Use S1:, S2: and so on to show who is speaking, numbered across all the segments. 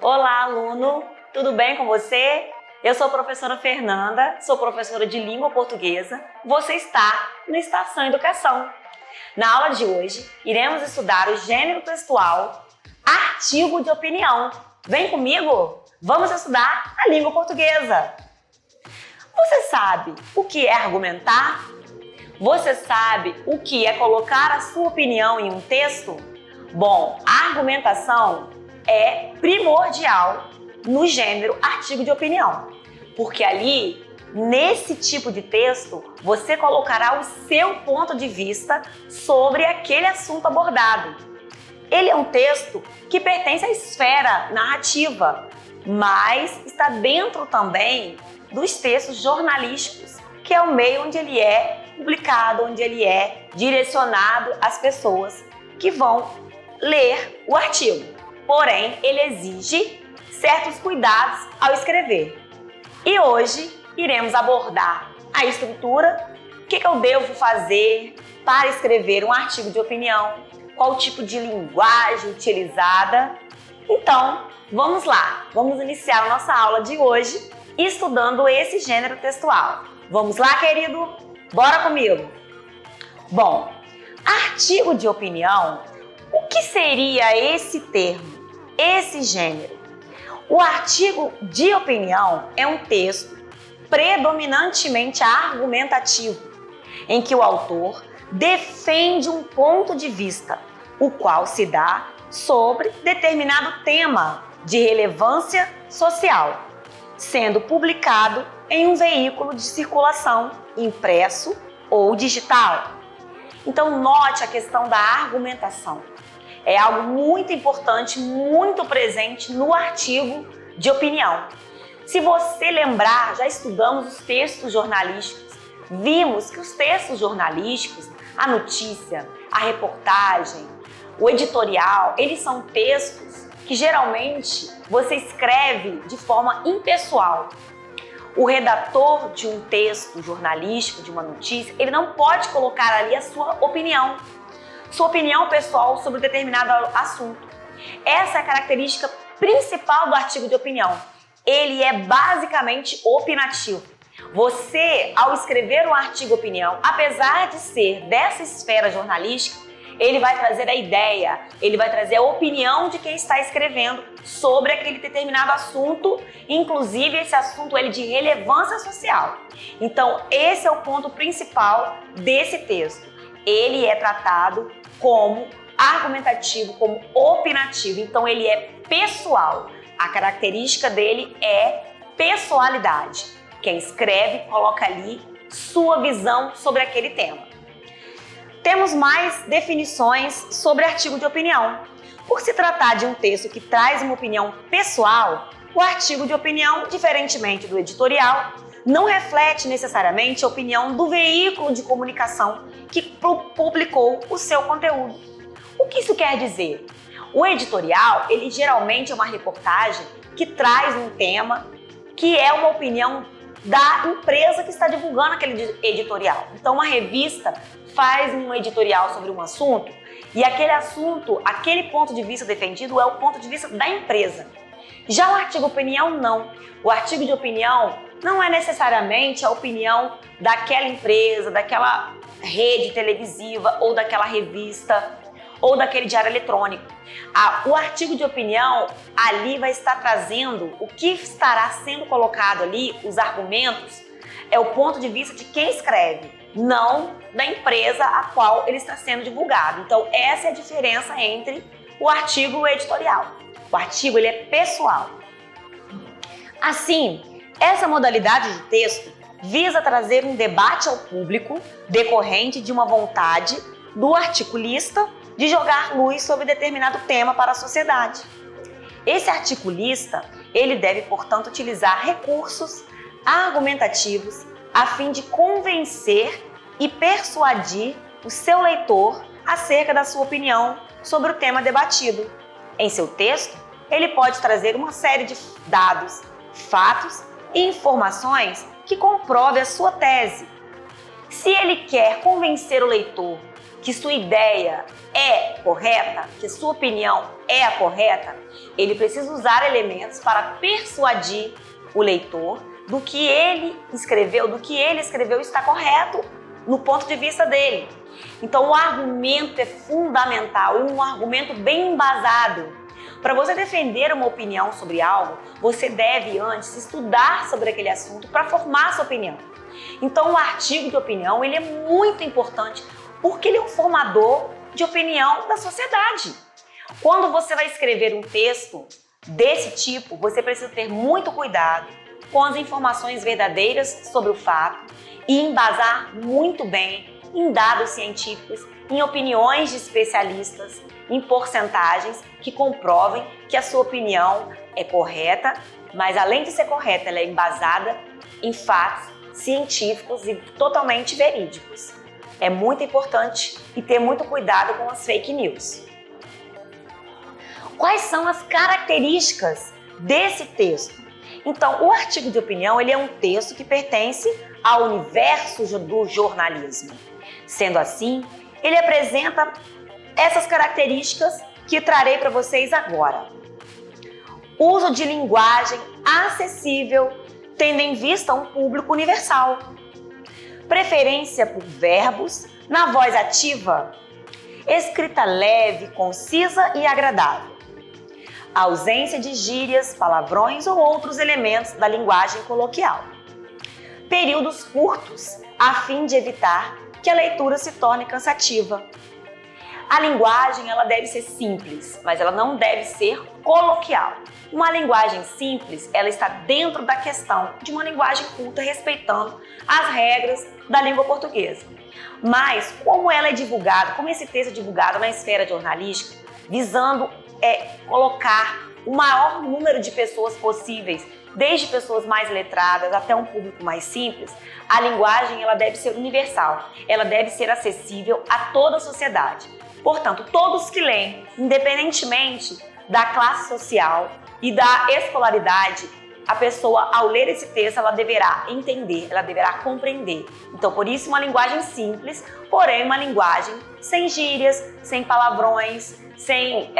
S1: Olá, aluno! Tudo bem com você? Eu sou a professora Fernanda, sou professora de língua portuguesa. Você está na Estação Educação. Na aula de hoje, iremos estudar o gênero textual, artigo de opinião. Vem comigo? Vamos estudar a língua portuguesa. Você sabe o que é argumentar? Você sabe o que é colocar a sua opinião em um texto? Bom, a argumentação é primordial no gênero artigo de opinião, porque ali, nesse tipo de texto, você colocará o seu ponto de vista sobre aquele assunto abordado. Ele é um texto que pertence à esfera narrativa, mas está dentro também dos textos jornalísticos, que é o meio onde ele é publicado, onde ele é direcionado às pessoas que vão ler o artigo. Porém, ele exige certos cuidados ao escrever. E hoje iremos abordar a estrutura, o que eu devo fazer para escrever um artigo de opinião, qual tipo de linguagem utilizada. Então, vamos lá, vamos iniciar a nossa aula de hoje estudando esse gênero textual. Vamos lá, querido? Bora comigo! Bom, artigo de opinião, o que seria esse termo, esse gênero? O artigo de opinião é um texto predominantemente argumentativo, em que o autor defende um ponto de vista, o qual se dá sobre determinado tema de relevância social, sendo publicado em um veículo de circulação impresso ou digital. Então, note a questão da argumentação. É algo muito importante, muito presente no artigo de opinião. Se você lembrar, já estudamos os textos jornalísticos. Vimos que os textos jornalísticos, a notícia, a reportagem, o editorial, eles são textos que geralmente você escreve de forma impessoal. O redator de um texto jornalístico, de uma notícia, ele não pode colocar ali a sua opinião pessoal sobre um determinado assunto. Essa é a característica principal do artigo de opinião. Ele é basicamente opinativo. Você, ao escrever um artigo de opinião, apesar de ser dessa esfera jornalística, ele vai trazer a ideia, ele vai trazer a opinião de quem está escrevendo sobre aquele determinado assunto, inclusive esse assunto ele de relevância social. Então, esse é o ponto principal desse texto. Ele é tratado como argumentativo, como opinativo, então ele é pessoal. A característica dele é pessoalidade. Quem escreve coloca ali sua visão sobre aquele tema. Temos mais definições sobre artigo de opinião. Por se tratar de um texto que traz uma opinião pessoal, o artigo de opinião, diferentemente do editorial, não reflete necessariamente a opinião do veículo de comunicação que publicou o seu conteúdo. O que isso quer dizer? O editorial, ele geralmente é uma reportagem que traz um tema que é uma opinião da empresa que está divulgando aquele editorial. Então, uma revista faz um editorial sobre um assunto e aquele assunto, aquele ponto de vista defendido é o ponto de vista da empresa. Já o artigo de opinião, não. O artigo de opinião não é necessariamente a opinião daquela empresa, daquela rede televisiva ou daquela revista ou daquele diário eletrônico. O artigo de opinião ali vai estar trazendo o que estará sendo colocado ali, os argumentos, é o ponto de vista de quem escreve, não da empresa a qual ele está sendo divulgado. Então, essa é a diferença entre o artigo e o editorial. O artigo ele é pessoal. Assim, essa modalidade de texto visa trazer um debate ao público decorrente de uma vontade do articulista de jogar luz sobre determinado tema para a sociedade. Esse articulista, ele deve, portanto, utilizar recursos argumentativos a fim de convencer e persuadir o seu leitor acerca da sua opinião sobre o tema debatido. Em seu texto, ele pode trazer uma série de dados, fatos e informações que comprovem a sua tese. Se ele quer convencer o leitor que sua ideia é correta, que sua opinião é a correta, ele precisa usar elementos para persuadir o leitor do que ele escreveu está correto no ponto de vista dele. Então o argumento é fundamental, um argumento bem embasado. Para você defender uma opinião sobre algo, você deve antes estudar sobre aquele assunto para formar sua opinião. Então o artigo de opinião ele é muito importante porque ele é um formador de opinião da sociedade. Quando você vai escrever um texto desse tipo, você precisa ter muito cuidado com as informações verdadeiras sobre o fato e embasar muito bem em dados científicos, em opiniões de especialistas, em porcentagens que comprovem que a sua opinião é correta, mas além de ser correta, ela é embasada em fatos científicos e totalmente verídicos. É muito importante e ter muito cuidado com as fake news. Quais são as características desse texto? Então, o artigo de opinião ele é um texto que pertence ao universo do jornalismo. Sendo assim, ele apresenta essas características que trarei para vocês agora. Uso de linguagem acessível, tendo em vista um público universal. Preferência por verbos na voz ativa. Escrita leve, concisa e agradável. Ausência de gírias, palavrões ou outros elementos da linguagem coloquial. Períodos curtos, a fim de evitar que a leitura se torne cansativa. A linguagem ela deve ser simples, mas ela não deve ser coloquial. Uma linguagem simples, ela está dentro da questão de uma linguagem culta, respeitando as regras da língua portuguesa. Mas como ela é divulgada, como esse texto é divulgado na esfera jornalística, visando colocar o maior número de pessoas possíveis, desde pessoas mais letradas até um público mais simples, a linguagem ela deve ser universal, ela deve ser acessível a toda a sociedade. Portanto, todos que leem, independentemente da classe social e da escolaridade, a pessoa, ao ler esse texto, ela deverá entender, ela deverá compreender. Então, por isso, uma linguagem simples, porém uma linguagem sem gírias, sem palavrões, sem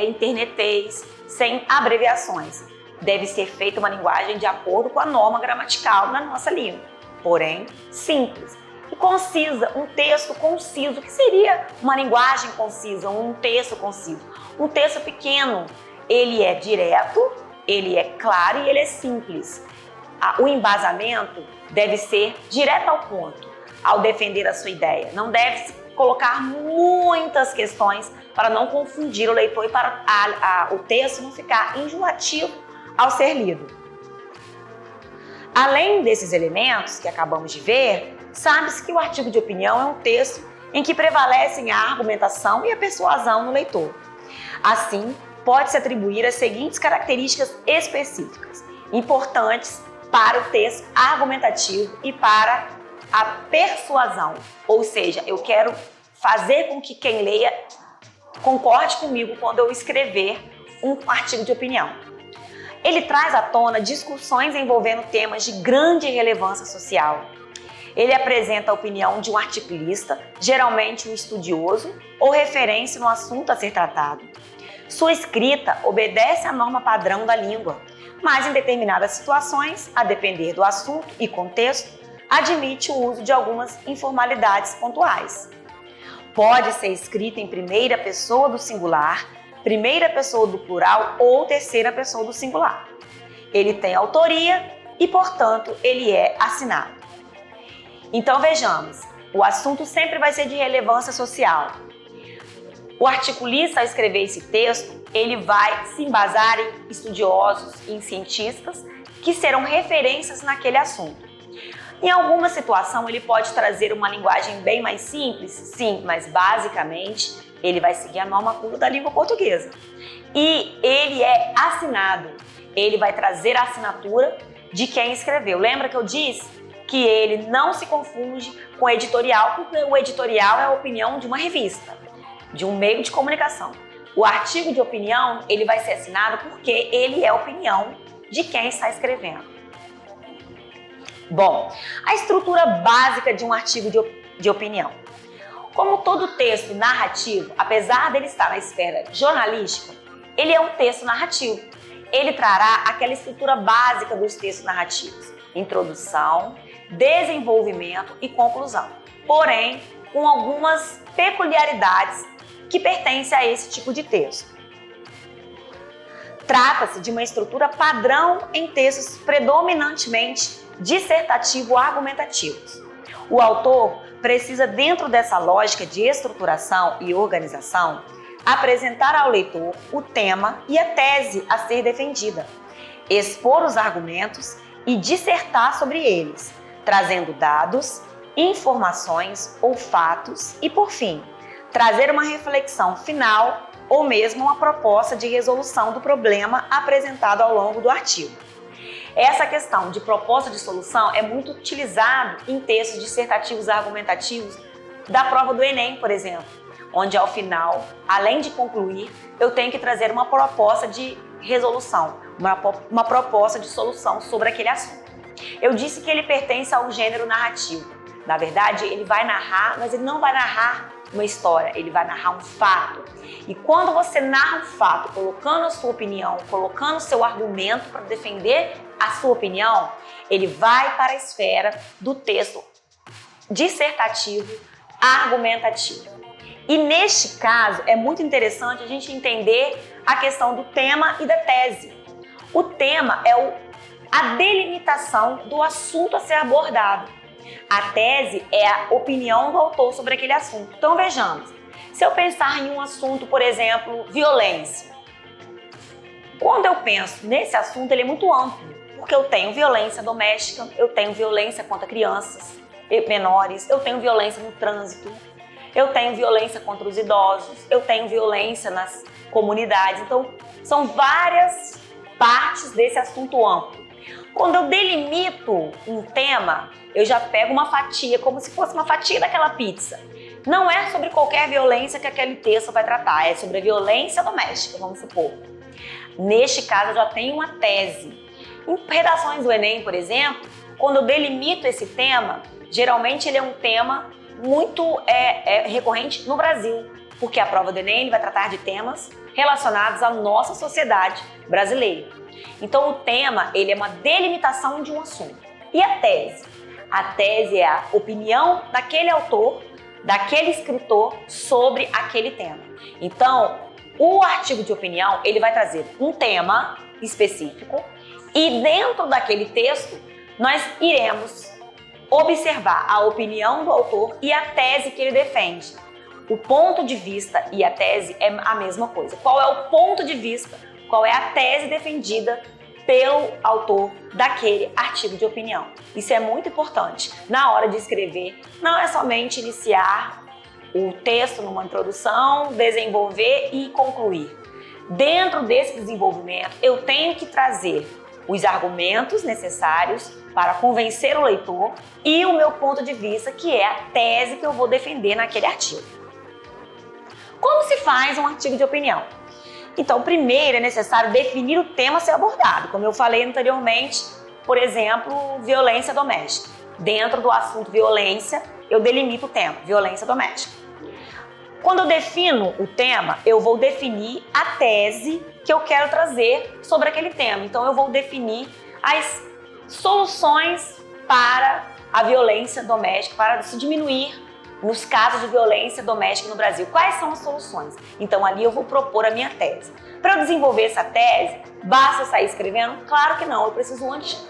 S1: internetês, sem abreviações. Deve ser feita uma linguagem de acordo com a norma gramatical na nossa língua, porém simples. E concisa, um texto conciso. O que seria uma linguagem concisa, um texto conciso? Um texto pequeno, ele é direto, ele é claro e ele é simples. O embasamento deve ser direto ao ponto, ao defender a sua ideia. Não deve se colocar muitas questões para não confundir o leitor e para o texto não ficar enjoativo ao ser lido. Além desses elementos que acabamos de ver, sabe-se que o artigo de opinião é um texto em que prevalecem a argumentação e a persuasão no leitor. Assim, pode-se atribuir as seguintes características específicas, importantes para o texto argumentativo e para a persuasão. Ou seja, eu quero fazer com que quem leia concorde comigo quando eu escrever um artigo de opinião. Ele traz à tona discussões envolvendo temas de grande relevância social. Ele apresenta a opinião de um articulista, geralmente um estudioso ou referência no assunto a ser tratado. Sua escrita obedece à norma padrão da língua, mas em determinadas situações, a depender do assunto e contexto, admite o uso de algumas informalidades pontuais. Pode ser escrita em primeira pessoa do singular, primeira pessoa do plural ou terceira pessoa do singular. Ele tem autoria e, portanto, ele é assinado. Então vejamos, o assunto sempre vai ser de relevância social. O articulista, ao escrever esse texto, ele vai se embasar em estudiosos, em cientistas, que serão referências naquele assunto. Em alguma situação, ele pode trazer uma linguagem bem mais simples, sim, mas basicamente ele vai seguir a norma culta da língua portuguesa. E ele é assinado, ele vai trazer a assinatura de quem escreveu. Lembra que eu disse que ele não se confunde com editorial, porque o editorial é a opinião de uma revista, de um meio de comunicação. O artigo de opinião, ele vai ser assinado porque ele é a opinião de quem está escrevendo. Bom, a estrutura básica de um artigo de opinião. Como todo texto narrativo, apesar dele estar na esfera jornalística, ele é um texto narrativo. Ele trará aquela estrutura básica dos textos narrativos: introdução, desenvolvimento e conclusão. Porém, com algumas peculiaridades que pertencem a esse tipo de texto. Trata-se de uma estrutura padrão em textos predominantemente dissertativo-argumentativos. O autor precisa, dentro dessa lógica de estruturação e organização, apresentar ao leitor o tema e a tese a ser defendida, expor os argumentos e dissertar sobre eles, trazendo dados, informações ou fatos e, por fim, trazer uma reflexão final ou mesmo uma proposta de resolução do problema apresentado ao longo do artigo. Essa questão de proposta de solução é muito utilizada em textos dissertativos argumentativos da prova do Enem, por exemplo, onde ao final, além de concluir, eu tenho que trazer uma proposta de resolução, uma proposta de solução sobre aquele assunto. Eu disse que ele pertence ao gênero narrativo. Na verdade, ele vai narrar, mas ele não vai narrar uma história, ele vai narrar um fato. E quando você narra um fato, colocando a sua opinião, colocando o seu argumento para defender a sua opinião, ele vai para a esfera do texto dissertativo, argumentativo. E neste caso, é muito interessante a gente entender a questão do tema e da tese. O tema é a delimitação do assunto a ser abordado. A tese é a opinião do autor sobre aquele assunto. Então vejamos, se eu pensar em um assunto, por exemplo, violência. Quando eu penso nesse assunto, ele é muito amplo, porque eu tenho violência doméstica, eu tenho violência contra crianças menores, eu tenho violência no trânsito, eu tenho violência contra os idosos, eu tenho violência nas comunidades. Então, são várias partes desse assunto amplo. Quando eu delimito um tema, eu já pego uma fatia, como se fosse uma fatia daquela pizza. Não é sobre qualquer violência que aquele texto vai tratar, é sobre a violência doméstica, vamos supor. Neste caso, eu já tenho uma tese. Em redações do Enem, por exemplo, quando eu delimito esse tema, geralmente ele é um tema muito recorrente no Brasil, porque a prova do Enem vai tratar de temas relacionados à nossa sociedade brasileira. Então o tema, ele é uma delimitação de um assunto. E a tese? A tese é a opinião daquele autor, daquele escritor sobre aquele tema. Então, o artigo de opinião, ele vai trazer um tema específico e dentro daquele texto nós iremos observar a opinião do autor e a tese que ele defende. O ponto de vista e a tese é a mesma coisa. Qual é o ponto de vista? Qual é a tese defendida pelo autor daquele artigo de opinião? Isso é muito importante. Na hora de escrever, não é somente iniciar o texto numa introdução, desenvolver e concluir. Dentro desse desenvolvimento, eu tenho que trazer os argumentos necessários para convencer o leitor e o meu ponto de vista, que é a tese que eu vou defender naquele artigo. Como se faz um artigo de opinião? Então, primeiro é necessário definir o tema a ser abordado. Como eu falei anteriormente, por exemplo, violência doméstica. Dentro do assunto violência, eu delimito o tema, violência doméstica. Quando eu defino o tema, eu vou definir a tese que eu quero trazer sobre aquele tema. Então, eu vou definir as soluções para a violência doméstica, para se diminuir nos casos de violência doméstica no Brasil. Quais são as soluções? Então, ali eu vou propor a minha tese. Para eu desenvolver essa tese, basta eu sair escrevendo? Claro que não. Eu preciso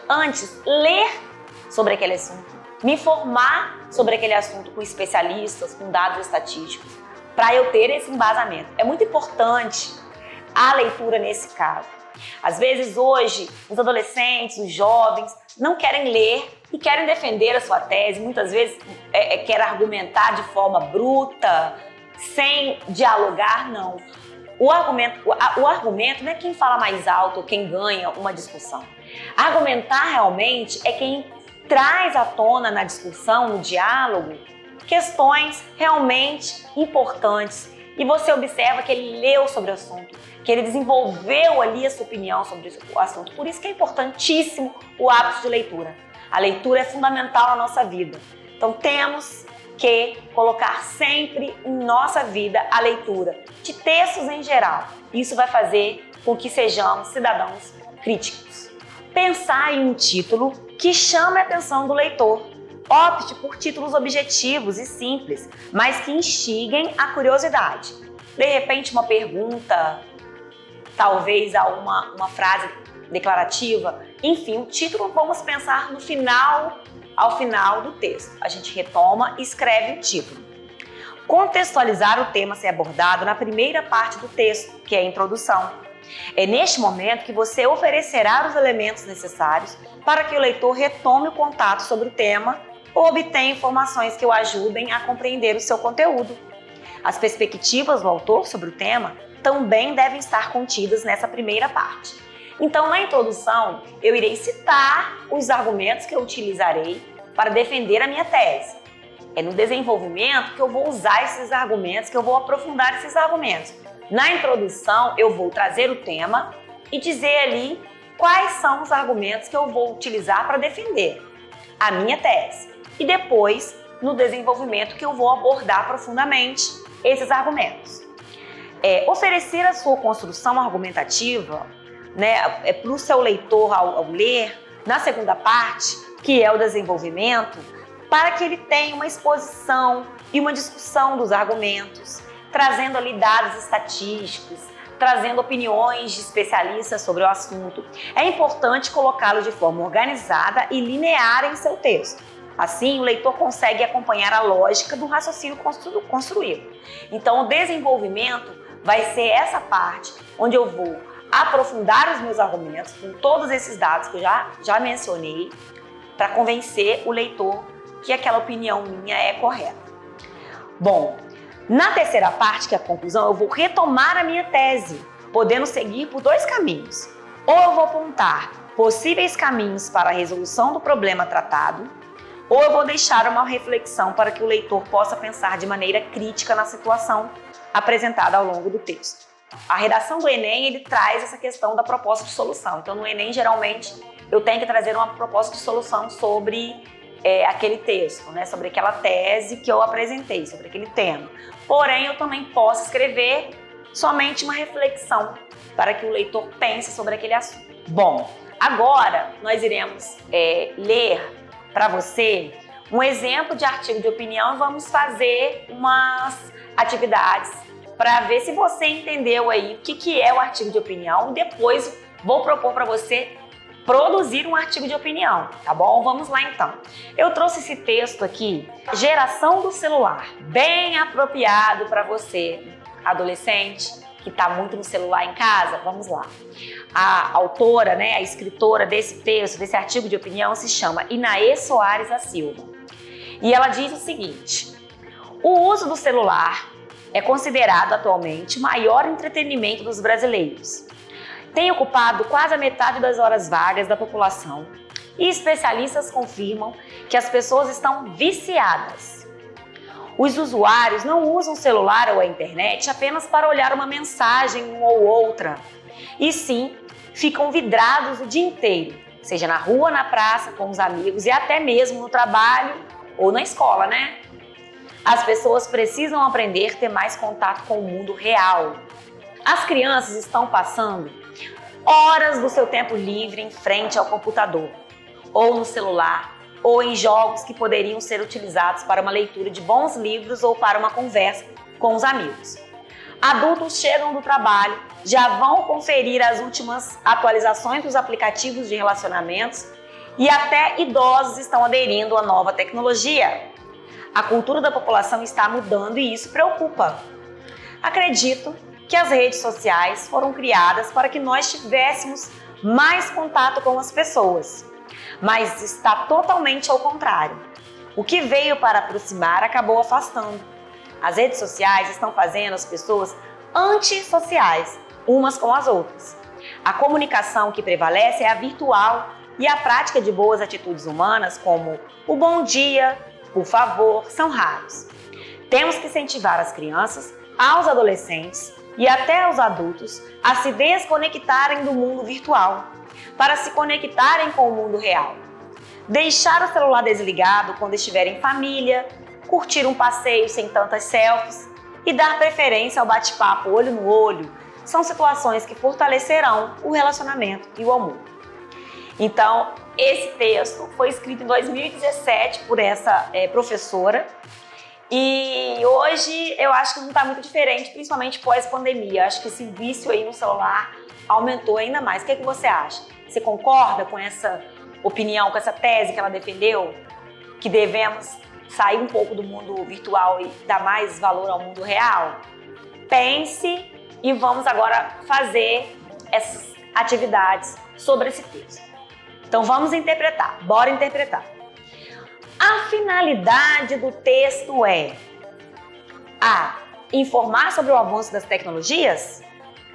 S1: antes ler sobre aquele assunto, me informar sobre aquele assunto com especialistas, com dados estatísticos, para eu ter esse embasamento. É muito importante a leitura nesse caso. Às vezes, hoje, os adolescentes, os jovens, não querem ler e querem defender a sua tese, muitas vezes querem argumentar de forma bruta, sem dialogar, não. O argumento não é quem fala mais alto ou quem ganha uma discussão. Argumentar realmente é quem traz à tona na discussão, no diálogo, questões realmente importantes e você observa que ele leu sobre o assunto, que ele desenvolveu ali a sua opinião sobre o assunto. Por isso que é importantíssimo o hábito de leitura. A leitura é fundamental na nossa vida. Então temos que colocar sempre em nossa vida a leitura de textos em geral. Isso vai fazer com que sejamos cidadãos críticos. Pensar em um título que chame a atenção do leitor. Opte por títulos objetivos e simples, mas que instiguem a curiosidade. De repente, uma pergunta, talvez uma frase declarativa. Enfim, o título vamos pensar ao final do texto. A gente retoma e escreve o título. Contextualizar o tema a ser abordado na primeira parte do texto, que é a introdução. É neste momento que você oferecerá os elementos necessários para que o leitor retome o contato sobre o tema ou obtenha informações que o ajudem a compreender o seu conteúdo. As perspectivas do autor sobre o tema também devem estar contidas nessa primeira parte. Então, na introdução, eu irei citar os argumentos que eu utilizarei para defender a minha tese. É no desenvolvimento que eu vou usar esses argumentos, que eu vou aprofundar esses argumentos. Na introdução, eu vou trazer o tema e dizer ali quais são os argumentos que eu vou utilizar para defender a minha tese. E depois, no desenvolvimento, que eu vou abordar profundamente esses argumentos. Oferecer a sua construção argumentativa, para o seu leitor ao ler, na segunda parte, que é o desenvolvimento, para que ele tenha uma exposição e uma discussão dos argumentos, trazendo ali dados estatísticos, trazendo opiniões de especialistas sobre o assunto. É importante colocá-lo de forma organizada e linear em seu texto. Assim, o leitor consegue acompanhar a lógica do raciocínio construído. Então, o desenvolvimento vai ser essa parte onde eu vou aprofundar os meus argumentos com todos esses dados que eu já mencionei para convencer o leitor que aquela opinião minha é correta. Bom, na terceira parte, que é a conclusão, eu vou retomar a minha tese, podendo seguir por dois caminhos. Ou eu vou apontar possíveis caminhos para a resolução do problema tratado, ou eu vou deixar uma reflexão para que o leitor possa pensar de maneira crítica na situação apresentada ao longo do texto. A redação do Enem, ele traz essa questão da proposta de solução. Então, no Enem, geralmente, eu tenho que trazer uma proposta de solução sobre aquele texto, sobre aquela tese que eu apresentei, sobre aquele tema. Porém, eu também posso escrever somente uma reflexão para que o leitor pense sobre aquele assunto. Bom, agora nós iremos ler para você um exemplo de artigo de opinião e vamos fazer umas atividades para ver se você entendeu aí o que é o artigo de opinião e depois vou propor para você produzir um artigo de opinião, tá bom? Vamos lá então. Eu trouxe esse texto aqui, Geração do Celular, bem apropriado para você, adolescente, que está muito no celular em casa. Vamos lá. A autora, a escritora desse texto, desse artigo de opinião, se chama Inaê Soares da Silva. E ela diz o seguinte: o uso do celular é considerado atualmente o maior entretenimento dos brasileiros. Tem ocupado quase a metade das horas vagas da população e especialistas confirmam que as pessoas estão viciadas. Os usuários não usam o celular ou a internet apenas para olhar uma mensagem ou outra, e sim ficam vidrados o dia inteiro, seja na rua, na praça, com os amigos e até mesmo no trabalho ou na escola, As pessoas precisam aprender a ter mais contato com o mundo real. As crianças estão passando horas do seu tempo livre em frente ao computador, ou no celular, ou em jogos que poderiam ser utilizados para uma leitura de bons livros ou para uma conversa com os amigos. Adultos chegam do trabalho, já vão conferir as últimas atualizações dos aplicativos de relacionamentos e até idosos estão aderindo à nova tecnologia. A cultura da população está mudando e isso preocupa. Acredito que as redes sociais foram criadas para que nós tivéssemos mais contato com as pessoas, mas está totalmente ao contrário. O que veio para aproximar acabou afastando. As redes sociais estão fazendo as pessoas antissociais, umas com as outras. A comunicação que prevalece é a virtual e a prática de boas atitudes humanas, como o bom dia, por favor, são raros. Temos que incentivar as crianças, aos adolescentes e até aos adultos a se desconectarem do mundo virtual, para se conectarem com o mundo real. Deixar o celular desligado quando estiver em família, curtir um passeio sem tantas selfies e dar preferência ao bate-papo olho no olho são situações que fortalecerão o relacionamento e o amor. Então, esse texto foi escrito em 2017 por essa professora e hoje eu acho que não está muito diferente, principalmente pós-pandemia. Acho que esse vício aí no celular aumentou ainda mais. O que você acha? Você concorda com essa opinião, com essa tese que ela defendeu? Que devemos sair um pouco do mundo virtual e dar mais valor ao mundo real? Pense e vamos agora fazer essas atividades sobre esse texto. Então vamos interpretar, bora interpretar. A finalidade do texto é A. Informar sobre o avanço das tecnologias.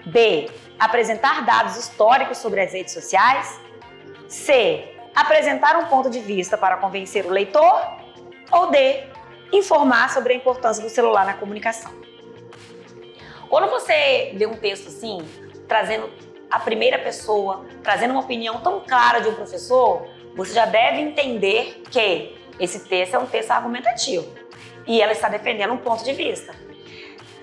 S1: B. Apresentar dados históricos sobre as redes sociais. C. Apresentar um ponto de vista para convencer o leitor. Ou D. Informar sobre a importância do celular na comunicação. Quando você lê um texto assim, trazendo a primeira pessoa, trazendo uma opinião tão clara de um professor, você já deve entender que esse texto é um texto argumentativo e ela está defendendo um ponto de vista.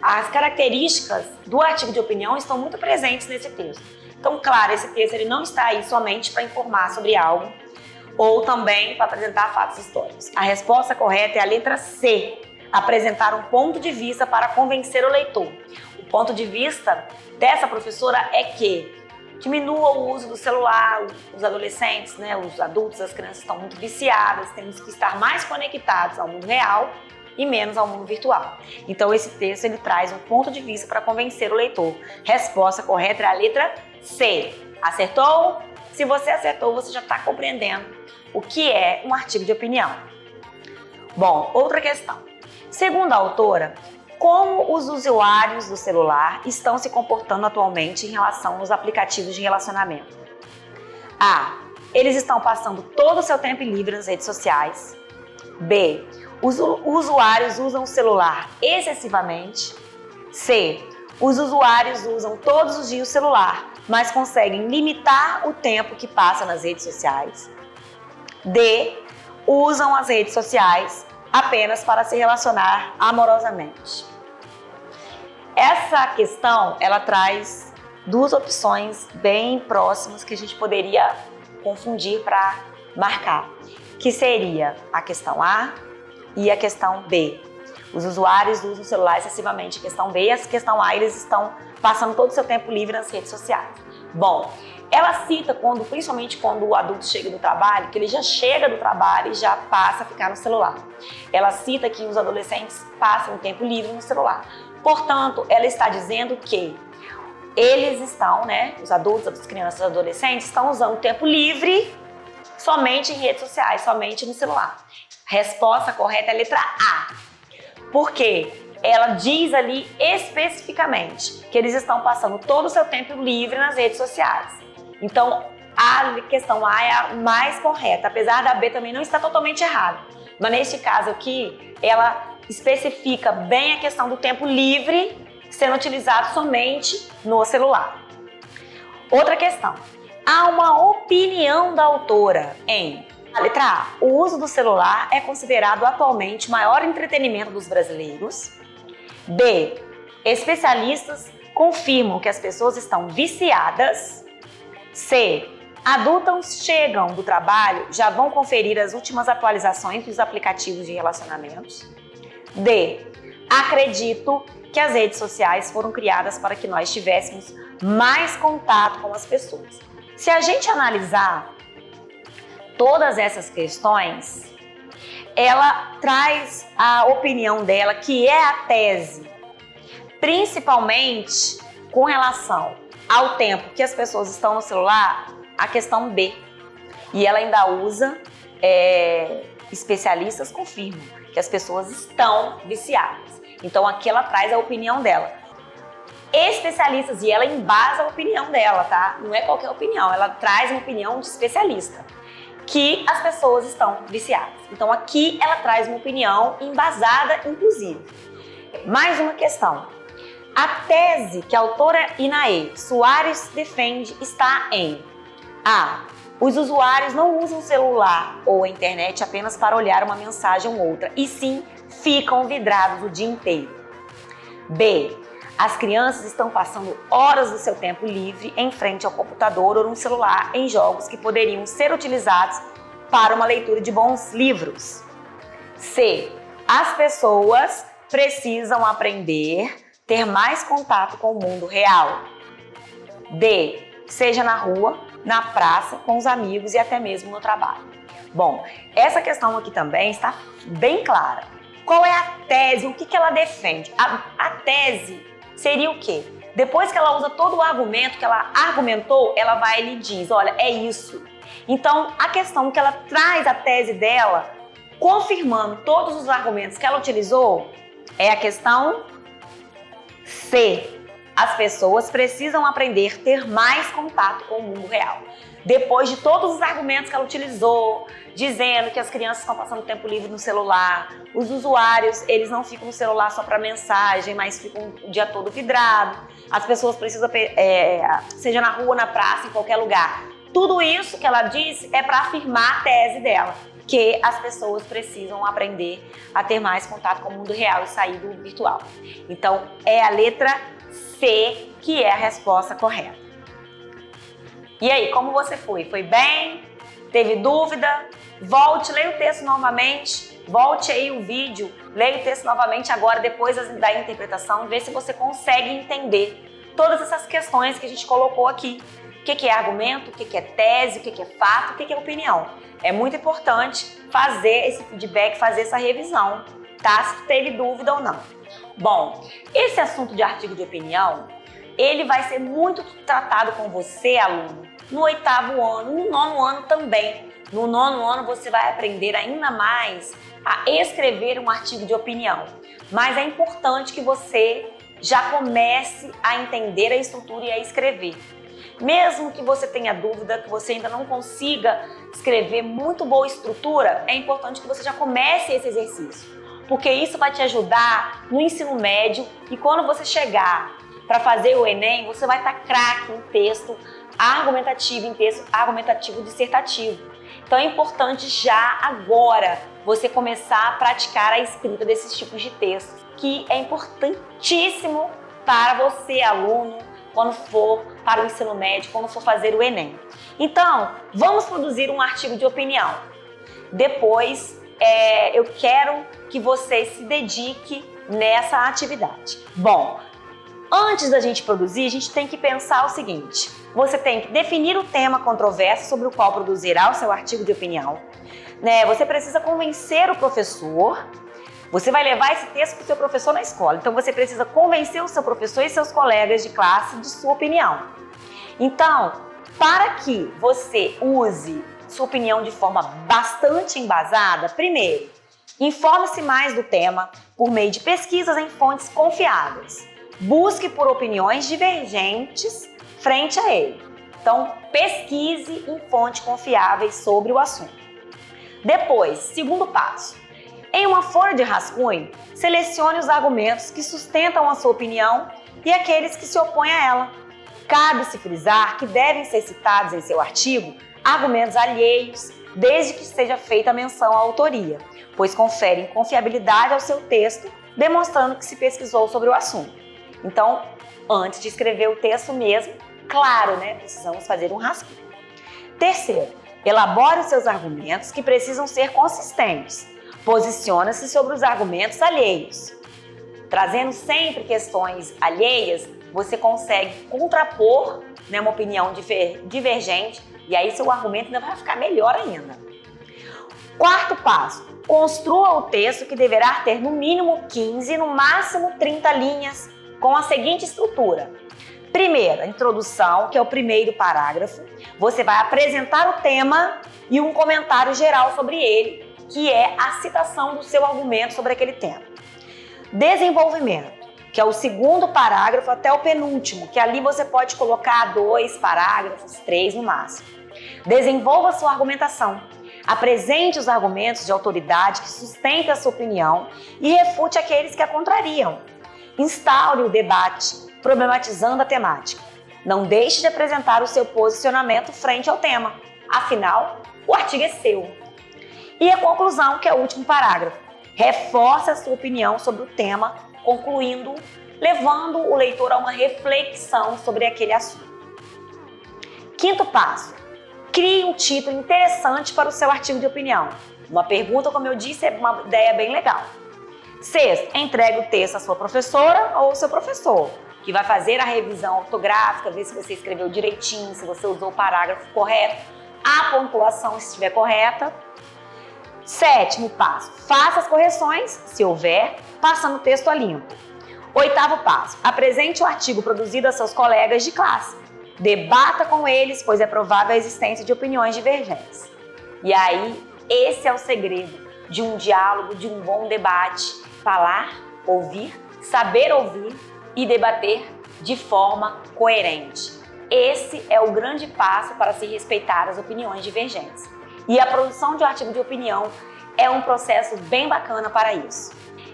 S1: As características do artigo de opinião estão muito presentes nesse texto. Então, claro, esse texto ele não está aí somente para informar sobre algo ou também para apresentar fatos históricos. A resposta correta é a letra C, apresentar um ponto de vista para convencer o leitor. O ponto de vista dessa professora é que diminua o uso do celular, os adolescentes, né, os adultos, as crianças estão muito viciadas, temos que estar mais conectados ao mundo real e menos ao mundo virtual. Então esse texto ele traz um ponto de vista para convencer o leitor. Resposta correta é a letra C. Acertou? Se você acertou, você já está compreendendo o que é um artigo de opinião. Bom, outra questão. Segundo a autora, como os usuários do celular estão se comportando atualmente em relação aos aplicativos de relacionamento? A. Eles estão passando todo o seu tempo livre nas redes sociais. B. Os usuários usam o celular excessivamente. C. Os usuários usam todos os dias o celular, mas conseguem limitar o tempo que passa nas redes sociais. D. Usam as redes sociais apenas para se relacionar amorosamente. Essa questão, ela traz duas opções bem próximas que a gente poderia confundir para marcar, que seria a questão A e a questão B. Os usuários usam o celular excessivamente. A questão B e a questão A, eles estão passando todo o seu tempo livre nas redes sociais. Bom, ela cita principalmente quando o adulto chega do trabalho, que ele já chega do trabalho e já passa a ficar no celular. Ela cita que os adolescentes passam o tempo livre no celular. Portanto, ela está dizendo que eles estão, né, os adultos, as crianças, os adolescentes, estão usando o tempo livre somente em redes sociais, somente no celular. Resposta correta é a letra A. Por quê? Ela diz ali especificamente que eles estão passando todo o seu tempo livre nas redes sociais. Então, a questão A é a mais correta, apesar da B também não estar totalmente errada. Mas neste caso aqui, ela especifica bem a questão do tempo livre sendo utilizado somente no celular. Outra questão. Há uma opinião da autora em... A letra A. O uso do celular é considerado atualmente o maior entretenimento dos brasileiros. B. Especialistas confirmam que as pessoas estão viciadas. C. Adultos chegam do trabalho, já vão conferir as últimas atualizações dos aplicativos de relacionamentos. D. Acredito que as redes sociais foram criadas para que nós tivéssemos mais contato com as pessoas. Se a gente analisar todas essas questões, ela traz a opinião dela, que é a tese, principalmente com relação ao tempo que as pessoas estão no celular, a questão B. E ela ainda usa, especialistas confirmam que as pessoas estão viciadas. Então aqui ela traz a opinião dela. Especialistas, e ela embasa a opinião dela, tá? Não é qualquer opinião, ela traz uma opinião de especialista, que as pessoas estão viciadas. Então aqui ela traz uma opinião embasada, inclusive. Mais uma questão. A tese que a autora Inaê Soares defende está em A. Os usuários não usam o celular ou a internet apenas para olhar uma mensagem ou outra, e sim ficam vidrados o dia inteiro. B. As crianças estão passando horas do seu tempo livre em frente ao computador ou no celular em jogos que poderiam ser utilizados para uma leitura de bons livros. C. As pessoas precisam aprender, ter mais contato com o mundo real. D. Seja na rua, na praça, com os amigos e até mesmo no trabalho. Bom, essa questão aqui também está bem clara. Qual é a tese? O que ela defende? A tese seria o quê? Depois que ela usa todo o argumento que ela argumentou, ela vai e lhe diz, olha, é isso. Então, a questão que ela traz a tese dela, confirmando todos os argumentos que ela utilizou, é a questão C. As pessoas precisam aprender a ter mais contato com o mundo real. Depois de todos os argumentos que ela utilizou, dizendo que as crianças estão passando tempo livre no celular, os usuários, eles não ficam no celular só para mensagem, mas ficam o dia todo vidrado, as pessoas precisam, seja na rua, na praça, em qualquer lugar. Tudo isso que ela disse é para afirmar a tese dela, que as pessoas precisam aprender a ter mais contato com o mundo real e sair do virtual. Então, é a letra C que é a resposta correta. E aí, como você foi? Foi bem? Teve dúvida? Volte, leia o texto novamente, volte aí o vídeo, leia o texto novamente agora, depois da interpretação, vê se você consegue entender todas essas questões que a gente colocou aqui. O que é argumento, o que é tese, o que é fato, o que é opinião. É muito importante fazer esse feedback, fazer essa revisão, tá? Se teve dúvida ou não. Bom, esse assunto de artigo de opinião, ele vai ser muito tratado com você, aluno, no 8º ano, no 9º ano também. No 9º ano você vai aprender ainda mais a escrever um artigo de opinião. Mas é importante que você já comece a entender a estrutura e a escrever. Mesmo que você tenha dúvida, que você ainda não consiga escrever muito boa estrutura, é importante que você já comece esse exercício, porque isso vai te ajudar no ensino médio e quando você chegar para fazer o Enem, você vai estar craque em texto argumentativo, em texto argumentativo dissertativo. Então é importante já agora você começar a praticar a escrita desses tipos de textos, que é importantíssimo para você, aluno, quando for para o ensino médio, quando for fazer o Enem. Então, vamos produzir um artigo de opinião. Depois, eu quero que você se dedique nessa atividade. Bom, antes da gente produzir, a gente tem que pensar o seguinte. Você tem que definir o tema controverso sobre o qual produzirá o seu artigo de opinião. Você precisa convencer o professor. Você vai levar esse texto para o seu professor na escola. Então, você precisa convencer o seu professor e seus colegas de classe de sua opinião. Então, para que você use sua opinião de forma bastante embasada, primeiro, informe-se mais do tema por meio de pesquisas em fontes confiáveis. Busque por opiniões divergentes frente a ele. Então, pesquise em fontes confiáveis sobre o assunto. Depois, segundo passo. Em uma folha de rascunho, selecione os argumentos que sustentam a sua opinião e aqueles que se opõem a ela. Cabe-se frisar que devem ser citados em seu artigo argumentos alheios, desde que seja feita a menção à autoria, pois conferem confiabilidade ao seu texto, demonstrando que se pesquisou sobre o assunto. Então, antes de escrever o texto mesmo, claro, precisamos fazer um rascunho. Terceiro, elabore os seus argumentos que precisam ser consistentes. Posiciona-se sobre os argumentos alheios. Trazendo sempre questões alheias, você consegue contrapor uma opinião divergente e aí seu argumento ainda vai ficar melhor ainda. Quarto passo, construa o texto que deverá ter no mínimo 15, no máximo 30 linhas, com a seguinte estrutura. Primeiro, a introdução, que é o primeiro parágrafo. Você vai apresentar o tema e um comentário geral sobre ele, que é a citação do seu argumento sobre aquele tema. Desenvolvimento, que é o segundo parágrafo até o penúltimo, que ali você pode colocar 2 parágrafos, 3 no máximo. Desenvolva sua argumentação. Apresente os argumentos de autoridade que sustentem a sua opinião e refute aqueles que a contrariam. Instaure o debate, problematizando a temática. Não deixe de apresentar o seu posicionamento frente ao tema. Afinal, o artigo é seu. E a conclusão, que é o último parágrafo. Reforce a sua opinião sobre o tema, concluindo, levando o leitor a uma reflexão sobre aquele assunto. Quinto passo, crie um título interessante para o seu artigo de opinião. Uma pergunta, como eu disse, é uma ideia bem legal. Sexto, entregue o texto à sua professora ou ao seu professor, que vai fazer a revisão ortográfica, ver se você escreveu direitinho, se você usou o parágrafo correto, a pontuação se estiver correta. Sétimo passo, faça as correções, se houver, passando o texto a limpo. Oitavo passo, apresente o artigo produzido a seus colegas de classe. Debata com eles, pois é provável a existência de opiniões divergentes. E aí, esse é o segredo de um diálogo, de um bom debate. Falar, ouvir, saber ouvir e debater de forma coerente. Esse é o grande passo para se respeitar as opiniões divergentes. E a produção de um artigo de opinião é um processo bem bacana para isso.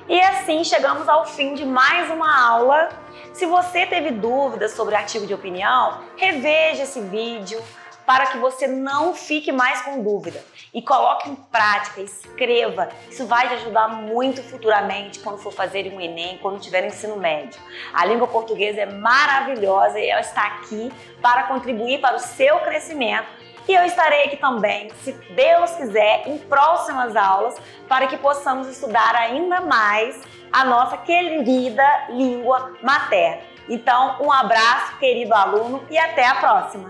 S1: E assim chegamos ao fim de mais uma aula. Se você teve dúvidas sobre artigo de opinião, reveja esse vídeo para que você não fique mais com dúvida. E coloque em prática, escreva. Isso vai te ajudar muito futuramente quando for fazer um Enem, quando tiver no ensino médio. A língua portuguesa é maravilhosa e ela está aqui para contribuir para o seu crescimento. E eu estarei aqui também, se Deus quiser, em próximas aulas, para que possamos estudar ainda mais a nossa querida língua materna. Então, um abraço, querido aluno, e até a próxima!